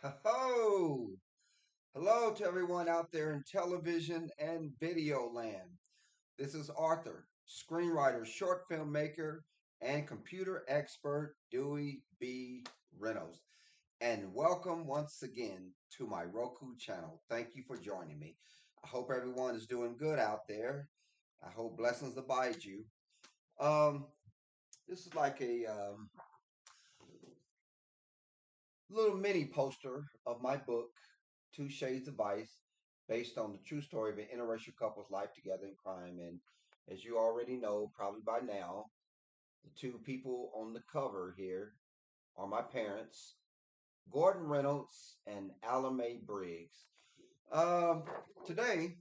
Ho! Hello to everyone out there in television and video land. This is Arthur, screenwriter, short filmmaker, and computer expert Dewey B. Reynolds. And welcome once again to my Roku channel. Thank you for joining me. I hope everyone is doing good out there. I hope blessings abide you. Um, this is like a little mini poster of my book, Two Shades of Ice, based on the true story of an interracial couple's life together in crime. And as you already know, probably by now, the two people on the cover here are my parents, Gordon Reynolds and Alan Mae Briggs. Um, Today,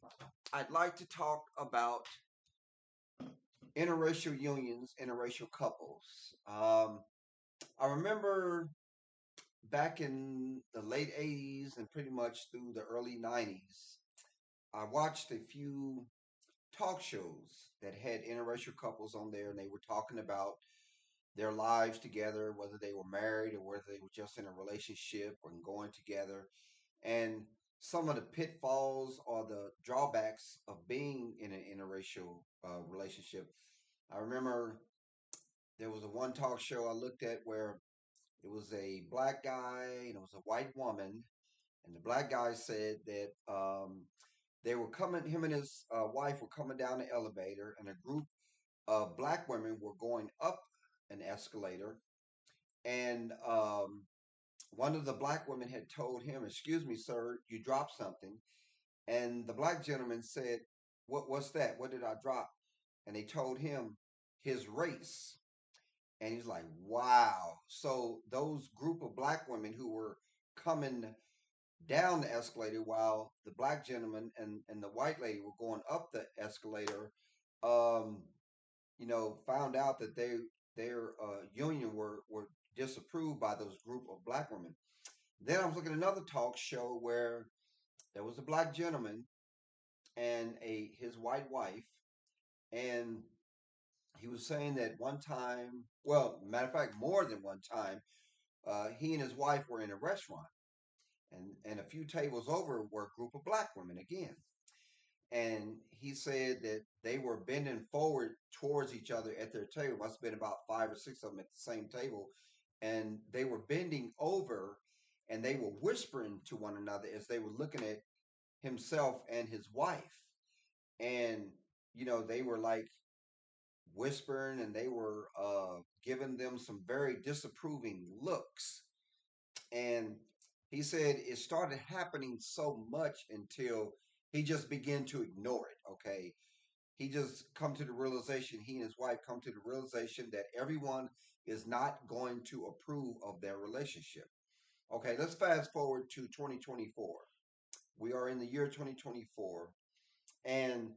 I'd like to talk about interracial unions, interracial couples. I remember back in the late 80s and pretty much through the early 90s, I watched a few talk shows that had interracial couples on there, and they were talking about their lives together, whether they were married or whether they were just in a relationship or going together, and some of the pitfalls or the drawbacks of being in an interracial relationship. I remember there was a one talk show I looked at where it was a black guy and it was a white woman, and the black guy said that they were coming, him and his wife were coming down the elevator, and a group of black women were going up an escalator. And one of the black women had told him, "Excuse me, sir, you dropped something." And the black gentleman said, "What's that? What did I drop?" And they told him his race. And he's like, "Wow." So those group of black women who were coming down the escalator while the black gentleman and the white lady were going up the escalator, um, found out that their union were disapproved by those group of black women. Then I was looking at another talk show where there was a black gentleman and a his white wife, and he was saying that one time, well, matter of fact, more than one time, he and his wife were in a restaurant, and a few tables over were a group of black women again. And he said that they were bending forward towards each other at their table. Must have been about five or six of them at the same table, and they were bending over, and they were whispering to one another as they were looking at himself and his wife. And they were like whispering, and they were giving them some very disapproving looks. And he said it started happening so much until he just began to ignore it. Okay, he just come to the realization, he and his wife come to the realization that everyone is not going to approve of their relationship. Okay, let's fast forward to 2024. We are in the year 2024, and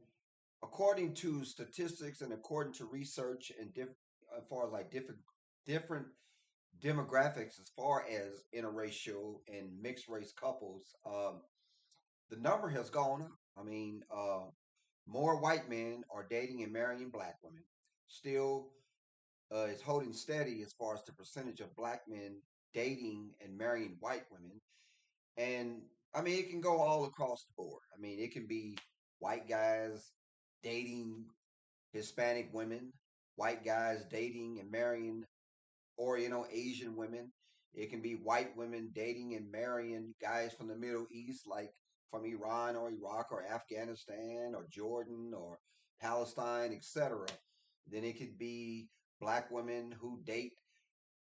according to statistics and according to research and as far as like different demographics as far as interracial and mixed race couples, the number has gone up. I mean, more white men are dating and marrying black women. Still, it's holding steady as far as the percentage of black men dating and marrying white women. And I mean, it can go all across the board. I mean, it can be white guys dating Hispanic women, white guys dating and marrying Oriental Asian women. It can be white women dating and marrying guys from the Middle East, like from Iran or Iraq or Afghanistan or Jordan or Palestine, etc. Then it could be black women who date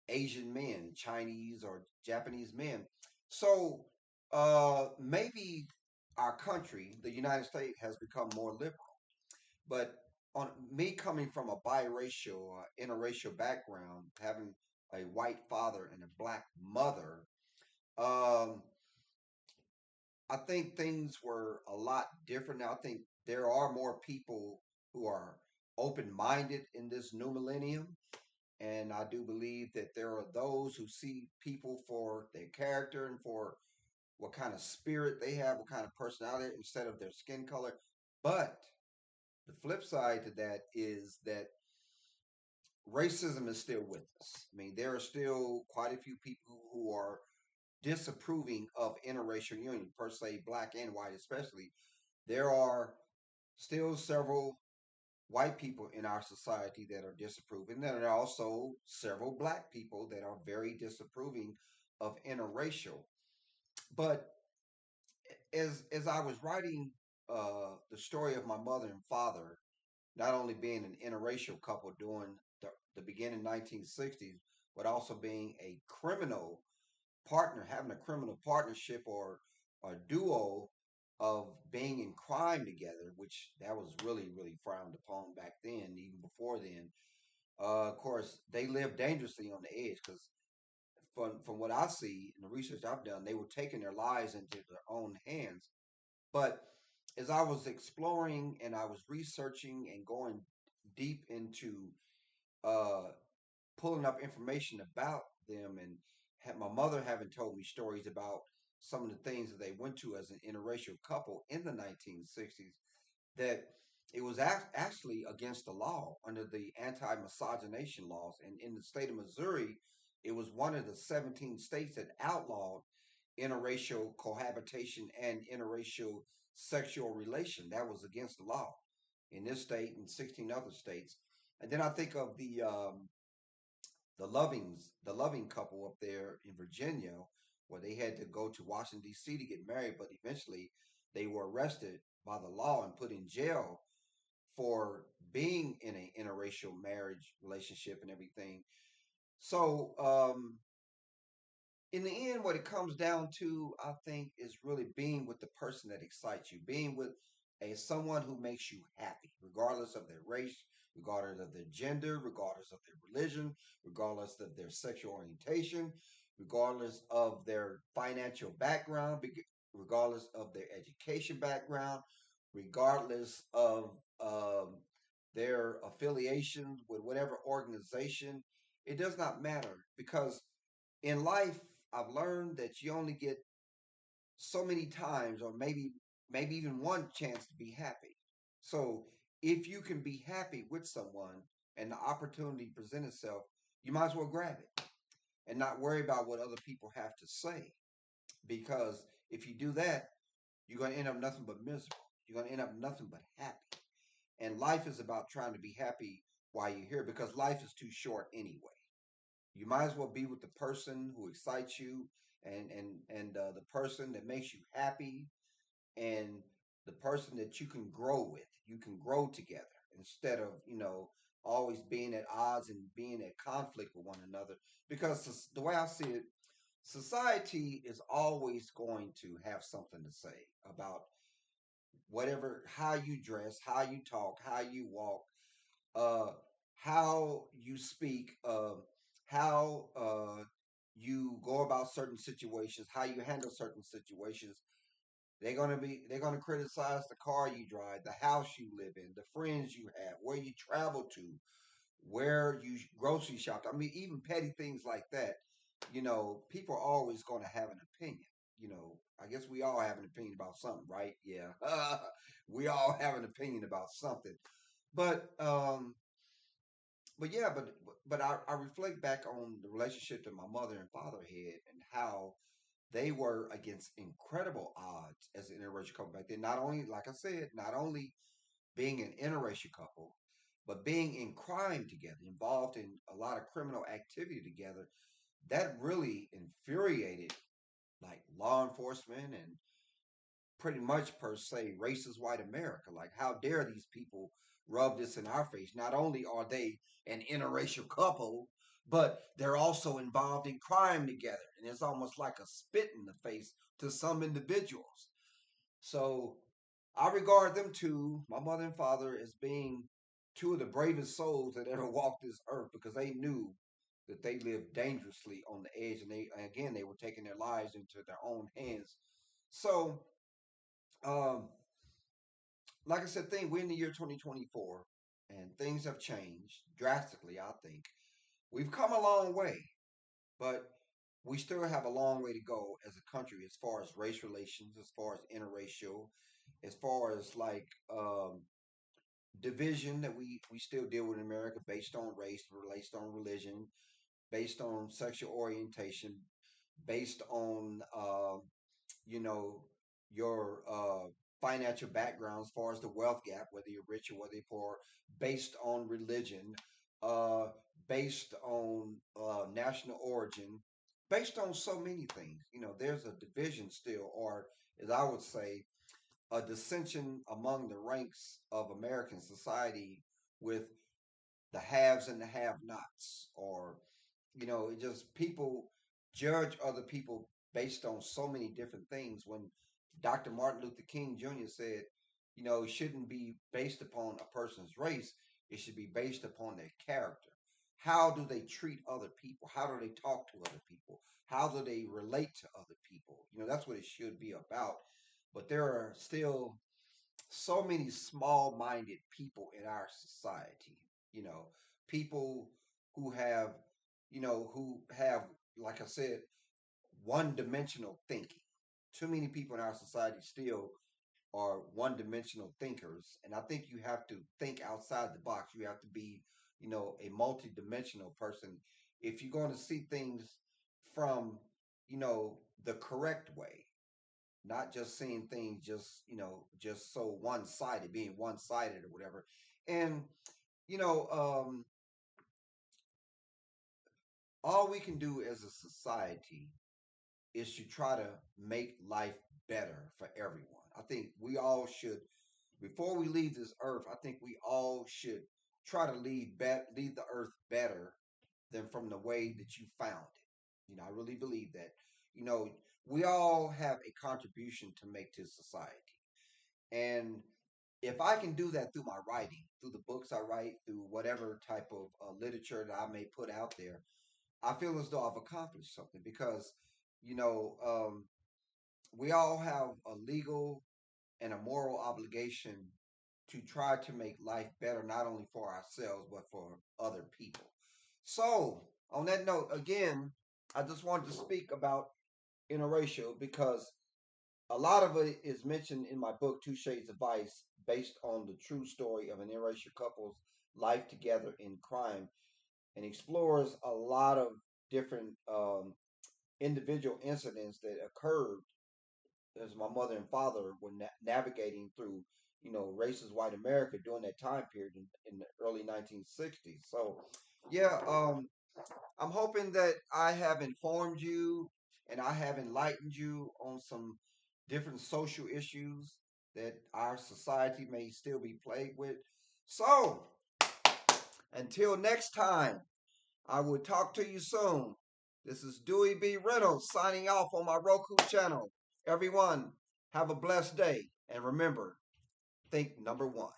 Asian men, Chinese or Japanese men. So maybe our country, the United States, has become more liberal. But on me coming from a biracial, interracial background, having a white father and a black mother, um, I think things were a lot different now. I think there are more people who are open minded in this new millennium. And I do believe that there are those who see people for their character and for what kind of spirit they have, what kind of personality instead of their skin color. But the flip side to that is that racism is still with us. I mean, there are still quite a few people who are disapproving of interracial union, per se, black and white especially. There are still several white people in our society that are disapproving. There are also several black people that are very disapproving of interracial. But as I was writing the story of my mother and father, not only being an interracial couple during the beginning 1960s, but also being a criminal partner, having a criminal partnership or a duo of being in crime together, which that was really, really frowned upon back then, even before then. Of course, they lived dangerously on the edge because, from what I see in the research I've done, they were taking their lives into their own hands. But as I was exploring and I was researching and going deep into uh, pulling up information about them and had my mother having told me stories about some of the things that they went to as an interracial couple in the 1960s, that it was actually against the law under the anti-miscegenation laws. And in the state of Missouri, it was one of the 17 states that outlawed interracial cohabitation and interracial sexual relation. That was against the law in this state and 16 other states. And then I think of the Loving couple up there in Virginia, where they had to go to Washington D.C. to get married, but eventually they were arrested by the law and put in jail for being in an interracial marriage relationship and everything. So, in the end, what it comes down to, I think, is really being with the person that excites you, being with someone who makes you happy, regardless of their race, regardless of their gender, regardless of their religion, regardless of their sexual orientation, regardless of their financial background, regardless of their education background, regardless of their affiliations with whatever organization. It does not matter because in life, I've learned that you only get so many times, or maybe even one chance to be happy. So if you can be happy with someone and the opportunity present itself, you might as well grab it and not worry about what other people have to say. Because if you do that, you're going to end up nothing but miserable. You're going to end up nothing but happy. And life is about trying to be happy while you're here because life is too short anyway. You might as well be with the person who excites you and the person that makes you happy and the person that you can grow with. You can grow together instead of always being at odds and being at conflict with one another. Because the way I see it, society is always going to have something to say about whatever, how you dress, how you talk, how you walk, uh, how you speak, how you go about certain situations, how you handle certain situations. They're gonna criticize the car you drive, the house you live in, the friends you have, where you travel to, where you grocery shop. I mean, even petty things like that. People are always going to have an opinion. I guess we all have an opinion about something, right? Yeah, we all have an opinion about something. But yeah, but I reflect back on the relationship that my mother and father had and how they were against incredible odds as an interracial couple back then. Not only, like I said, not only being an interracial couple, but being in crime together, involved in a lot of criminal activity together. That really infuriated like law enforcement and pretty much per se racist white America. Like, how dare these people rub this in our face? Not only are they an interracial couple, but they're also involved in crime together. And it's almost like a spit in the face to some individuals. So I regard them two, my mother and father, as being two of the bravest souls that ever walked this earth because they knew that they lived dangerously on the edge and they were taking their lives into their own hands. So um, like I said, we're in the year 2024 and things have changed drastically, I think. We've come a long way, but we still have a long way to go as a country as far as race relations, as far as interracial, as far as like division that we still deal with in America based on race, based on religion, based on sexual orientation. based on you know your financial background as far as the wealth gap, whether you're rich or whether you're poor, based on religion, uh, based on national origin, based on so many things. There's a division still, or as I would say, a dissension among the ranks of American society with the haves and the have-nots, or it just people judge other people based on so many different things. When Dr. Martin Luther King Jr. said, it shouldn't be based upon a person's race, it should be based upon their character. How do they treat other people? How do they talk to other people? How do they relate to other people? That's what it should be about. But there are still so many small-minded people in our society. You know, people who have, who have, like I said, one-dimensional thinking. Too many people in our society still are one-dimensional thinkers, and I think you have to think outside the box. You have to be, a multi-dimensional person if you're going to see things from, the correct way, not just seeing things just so one-sided, being one-sided or whatever. And you know all we can do as a society is to try to make life better for everyone. I think we all should, before we leave this earth, I think we all should try to leave the earth better than from the way that you found it. I really believe that. You know, we all have a contribution to make to society. And if I can do that through my writing, through the books I write, through whatever type of literature that I may put out there, I feel as though I've accomplished something because, you know, um, we all have a legal and a moral obligation to try to make life better, not only for ourselves, but for other people. So, on that note, again, I just wanted to speak about interracial because a lot of it is mentioned in my book, Two Shades of Vice, based on the true story of an interracial couple's life together in crime, and explores a lot of different individual incidents that occurred as my mother and father were navigating through, racist white America during that time period in the early 1960s. So, yeah, I'm hoping that I have informed you and I have enlightened you on some different social issues that our society may still be plagued with. So, until next time, I will talk to you soon. This is Dewey B. Reynolds signing off on my Roku channel. Everyone, have a blessed day. And remember, think number one.